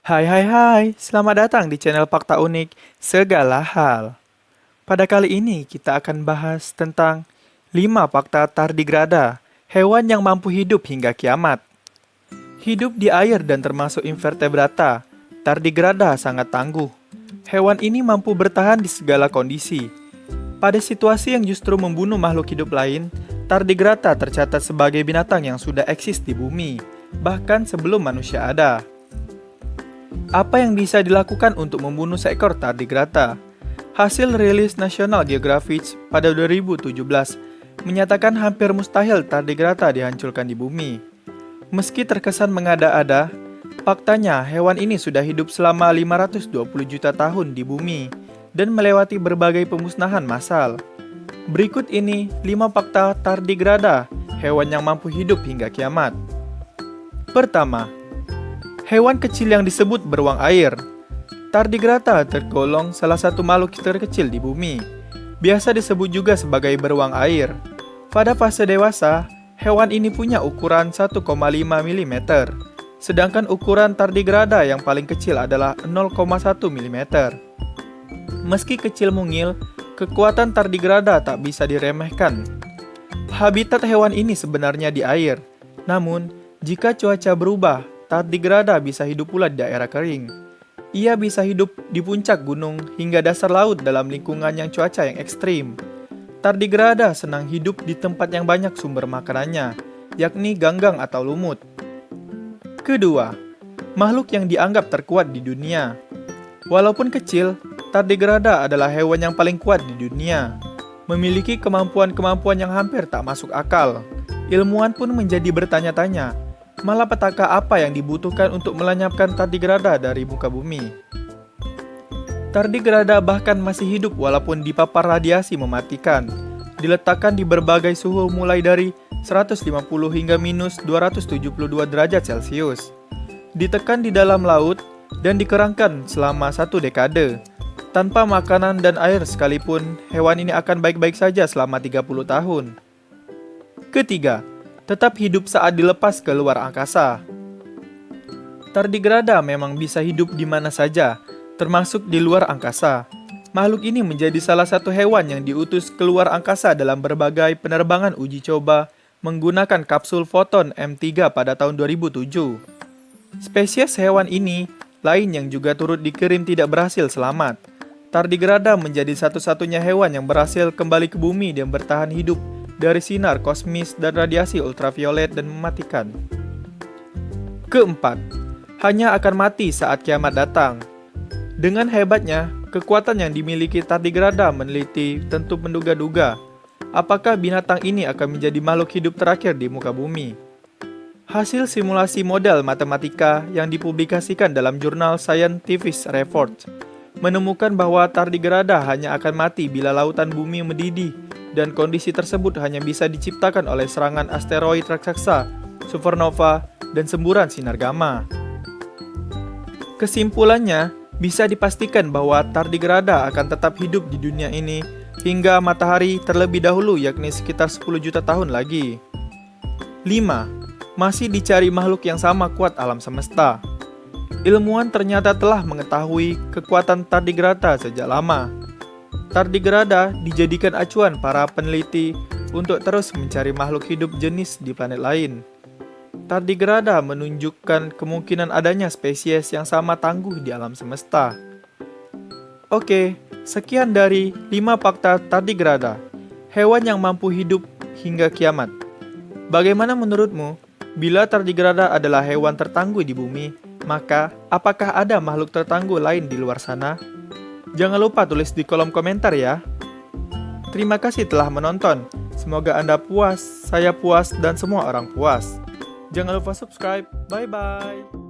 Hai hai hai, selamat datang di channel Fakta Unik Segala Hal. Pada kali ini kita akan bahas tentang 5 fakta tardigrada, hewan yang mampu hidup hingga kiamat. Hidup di air dan termasuk invertebrata, tardigrada sangat tangguh. Hewan ini mampu bertahan di segala kondisi. Pada situasi yang justru membunuh makhluk hidup lain, tardigrada tercatat sebagai binatang yang sudah eksis di bumi, bahkan sebelum manusia ada. Apa yang bisa dilakukan untuk membunuh seekor tardigrada? Hasil rilis National Geographic pada 2017 menyatakan hampir mustahil tardigrada dihancurkan di bumi. Meski terkesan mengada-ada, faktanya hewan ini sudah hidup selama 520 juta tahun di bumi dan melewati berbagai pemusnahan massal. Berikut ini 5 fakta tardigrada, hewan yang mampu hidup hingga kiamat. Pertama, hewan kecil yang disebut beruang air. Tardigrada tergolong salah satu makhluk terkecil di bumi. Biasa disebut juga sebagai beruang air. Pada fase dewasa, hewan ini punya ukuran 1,5 mm. Sedangkan ukuran tardigrada yang paling kecil adalah 0,1 mm. Meski kecil mungil, kekuatan tardigrada tak bisa diremehkan. Habitat hewan ini sebenarnya di air. Namun, jika cuaca berubah, tardigrada bisa hidup pula di daerah kering. Ia bisa hidup di puncak gunung hingga dasar laut dalam lingkungan yang cuaca yang ekstrim. Tardigrada senang hidup di tempat yang banyak sumber makanannya, yakni ganggang atau lumut. Kedua, makhluk yang dianggap terkuat di dunia. Walaupun kecil, tardigrada adalah hewan yang paling kuat di dunia. Memiliki kemampuan-kemampuan yang hampir tak masuk akal. Ilmuwan pun menjadi bertanya-tanya, malapetaka apa yang dibutuhkan untuk melenyapkan tardigrada dari muka bumi? Tardigrada bahkan masih hidup walaupun dipapar radiasi mematikan. Diletakkan di berbagai suhu mulai dari 150 hingga minus 272 derajat Celcius. Ditekan di dalam laut dan dikerangkan selama 1 dekade. Tanpa makanan dan air sekalipun, hewan ini akan baik-baik saja selama 30 tahun. Ketiga, tetap hidup saat dilepas ke luar angkasa. Tardigrada memang bisa hidup di mana saja, termasuk di luar angkasa. Makhluk ini menjadi salah satu hewan yang diutus keluar angkasa dalam berbagai penerbangan uji coba menggunakan kapsul Foton M3 pada tahun 2007. Spesies hewan ini lain yang juga turut dikirim tidak berhasil selamat. Tardigrada menjadi satu-satunya hewan yang berhasil kembali ke bumi dan bertahan hidup dari sinar kosmis dan radiasi ultraviolet dan mematikan. Keempat, hanya akan mati saat kiamat datang. Dengan hebatnya, kekuatan yang dimiliki tardigrada meneliti tentu menduga-duga apakah binatang ini akan menjadi makhluk hidup terakhir di muka bumi. Hasil simulasi model matematika yang dipublikasikan dalam jurnal Scientific Reports menemukan bahwa tardigrada hanya akan mati bila lautan bumi mendidih dan kondisi tersebut hanya bisa diciptakan oleh serangan asteroid raksasa, supernova, dan semburan sinar gamma. Kesimpulannya, bisa dipastikan bahwa tardigrada akan tetap hidup di dunia ini hingga matahari terlebih dahulu, yakni sekitar 10 juta tahun lagi. 5. Masih dicari makhluk yang sama kuat alam semesta. Ilmuwan ternyata telah mengetahui kekuatan tardigrada sejak lama. Tardigrada dijadikan acuan para peneliti untuk terus mencari makhluk hidup jenis di planet lain. Tardigrada menunjukkan kemungkinan adanya spesies yang sama tangguh di alam semesta. Oke, sekian dari 5 fakta tardigrada, hewan yang mampu hidup hingga kiamat. Bagaimana menurutmu? Bila tardigrada adalah hewan tertangguh di bumi, maka apakah ada makhluk tertangguh lain di luar sana? Jangan lupa tulis di kolom komentar ya. Terima kasih telah menonton. Semoga Anda puas, saya puas, dan semua orang puas. Jangan lupa subscribe. Bye-bye.